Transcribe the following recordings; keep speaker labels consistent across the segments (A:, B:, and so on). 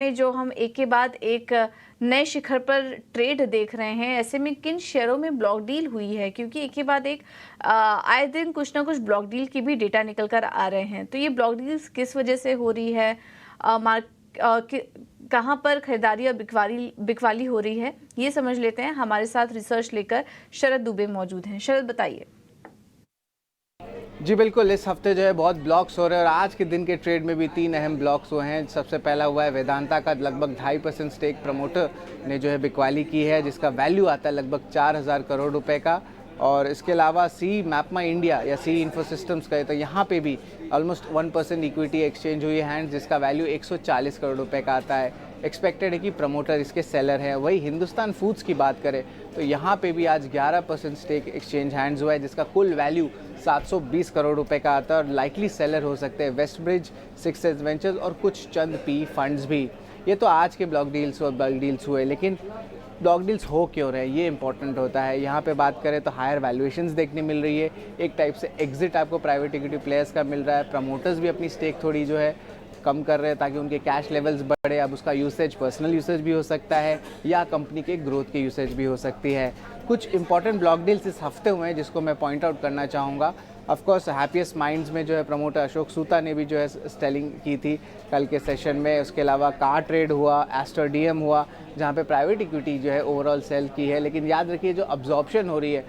A: में जो हम एक के बाद एक नए शिखर पर ट्रेड देख रहे हैं, ऐसे में किन शेयरों में ब्लॉक डील हुई है? क्योंकि एक के बाद एक आए दिन कुछ ना कुछ ब्लॉक डील की भी डेटा निकल कर आ रहे हैं। तो ये ब्लॉक डील्स किस वजह से हो रही है? कहाँ पर खरीदारी और बिकवाली हो रही है, ये समझ लेते हैं। हमारे साथ रिसर्च लेकर शरद दुबे मौजूद हैं। शरद, बताइए।
B: जी बिल्कुल, इस हफ्ते जो है बहुत ब्लॉक्स हो रहे हैं और आज के दिन के ट्रेड में भी 3 अहम ब्लॉक्स हुए हैं। सबसे पहला हुआ है वेदांता का लगभग 2.5% स्टेक प्रमोटर ने जो है बिकवाली की है, जिसका वैल्यू आता है लगभग 4,000 करोड़ रुपए का। और इसके अलावा सी मैपमा इंडिया या सी इन्फोसिस्टम्स कहे तो यहाँ पे भी ऑलमोस्ट 1% इक्विटी एक्सचेंज हुई है, जिसका वैल्यू 140 करोड़ रुपए का आता है। एक्सपेक्टेड है कि प्रमोटर इसके सेलर हैं। वही हिंदुस्तान फूड्स की बात करें तो यहाँ पे भी आज 11% स्टेक एक्सचेंज हैंड्स हुआ है, जिसका कुल वैल्यू 720 करोड़ रुपए का आता है और लाइकली सेलर हो सकते हैं West Bridge, Six Sense Ventures और कुछ चंद पी फंड्स भी। ये तो आज के ब्लॉक डील्स और बल्क डील्स हुए, लेकिन ब्लॉक डील्स हो क्यों रहे हैं ये इंपॉर्टेंट होता है। यहाँ पे बात करें तो हायर वैल्यूएशंस देखने मिल रही है, एक टाइप से एग्जिट आपको प्राइवेट इक्विटी प्लेयर्स का मिल रहा है। प्रमोटर्स भी अपनी स्टेक थोड़ी जो है कम कर रहे हैं ताकि उनके कैश लेवल्स बढ़े। अब उसका यूसेज पर्सनल यूसेज भी हो सकता है या कंपनी के ग्रोथ के यूसेज भी हो सकती है। कुछ इंपॉर्टेंट ब्लॉक डील्स इस हफ्ते हुए हैं जिसको मैं पॉइंट आउट करना चाहूँगा। ऑफ कोर्स हैप्पीएस्ट माइंड्स में जो है प्रमोटर अशोक सूता ने भी जो है सेलिंग की थी कल के सेशन में। उसके अलावा कार ट्रेड हुआ, एस्टर डीएम हुआ, जहाँ पे प्राइवेट इक्विटी जो है ओवरऑल सेल की है। लेकिन याद रखिए जो अब्जॉर्प्शन हो रही है,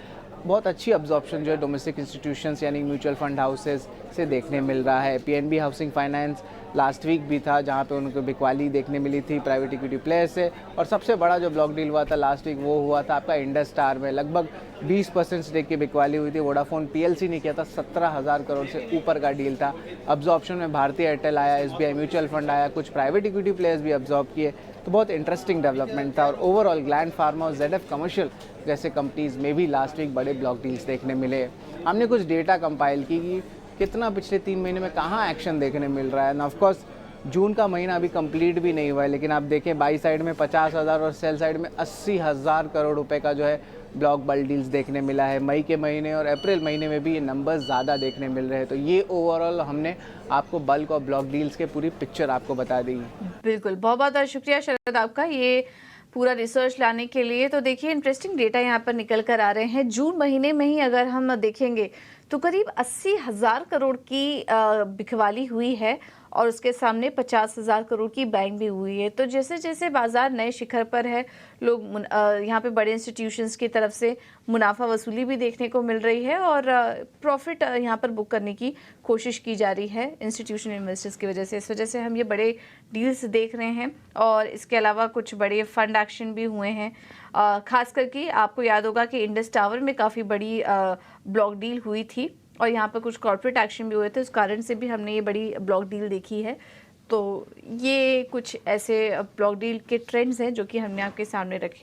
B: बहुत अच्छी अब्जॉर्प्शन जो है डोमेस्टिक इंस्टीट्यूशंस यानी म्यूचुअल फंड हाउसेस से देखने मिल रहा है। PNB Housing Finance last week भी था जहाँ पे उनको बिकवाली देखने मिली थी प्राइवेट इक्विटी प्लेयर से। और सबसे बड़ा जो ब्लॉक डील हुआ था लास्ट वीक वो हुआ था आपका इंडस स्टार में, लगभग 20% स्टेक की बिकवाली हुई थी। वोडाफोन पीएलसी ने किया था, 17,000 करोड़ से ऊपर का डील था। अब्जॉर्प्शन में भारतीय एयरटेल आया, एसबीआई म्यूचुअल फंड आया, कुछ प्राइवेट इक्विटी प्लेयर्स भी अब्जॉर्ब किए। तो बहुत इंटरेस्टिंग डेवलपमेंट था। और ओवरऑल ग्लैंड फार्मा और जेडएफ कमर्शियल जैसे कंपनीज में भी लास्ट वीक बड़े ब्लॉक डील्स देखने मिले। हमने कुछ डेटा कंपाइल की कि कितना पिछले 3 महीने में कहाँ एक्शन देखने मिल रहा है। ऑफकोर्स जून का महीना अभी कंप्लीट भी नहीं हुआ है, लेकिन आप देखें बाई साइड में 50,000 और सेल साइड में 80,000 करोड़ रुपए का जो है ब्लॉक बल्क डील्स देखने मिला है। मई के महीने और अप्रैल महीने में भी ये नंबर्स ज़्यादा देखने मिल रहे हैं। तो ये ओवरऑल हमने आपको बल्क और ब्लॉक डील्स के पूरी पिक्चर आपको बता दी।
A: बिल्कुल, बहुत बहुत शुक्रिया शरद आपका ये पूरा रिसर्च लाने के लिए। तो देखिए इंटरेस्टिंग डेटा यहाँ पर निकल कर आ रहे हैं। जून महीने में ही अगर हम देखेंगे तो करीब 80,000 करोड़ की बिकवाली हुई है और उसके सामने 50,000 करोड़ की बैंक भी हुई है। तो जैसे जैसे बाजार नए शिखर पर है, लोग यहाँ पे बड़े इंस्टीट्यूशंस की तरफ से मुनाफा वसूली भी देखने को मिल रही है और प्रॉफिट यहाँ पर बुक करने की कोशिश की जा रही है इंस्टीट्यूशनल इन्वेस्टर्स की वजह से। इस वजह से हम ये बड़े डील्स देख रहे हैं और इसके अलावा कुछ बड़े फंड एक्शन भी हुए हैं। खास करके आपको याद होगा कि इंडस टावर में काफ़ी बड़ी ब्लॉक डील हुई थी और यहाँ पर कुछ कॉर्पोरेट एक्शन भी हुए थे, उस कारण से भी हमने ये बड़ी ब्लॉक डील देखी है। तो ये कुछ ऐसे ब्लॉक डील के ट्रेंड्स हैं जो कि हमने आपके सामने रखे।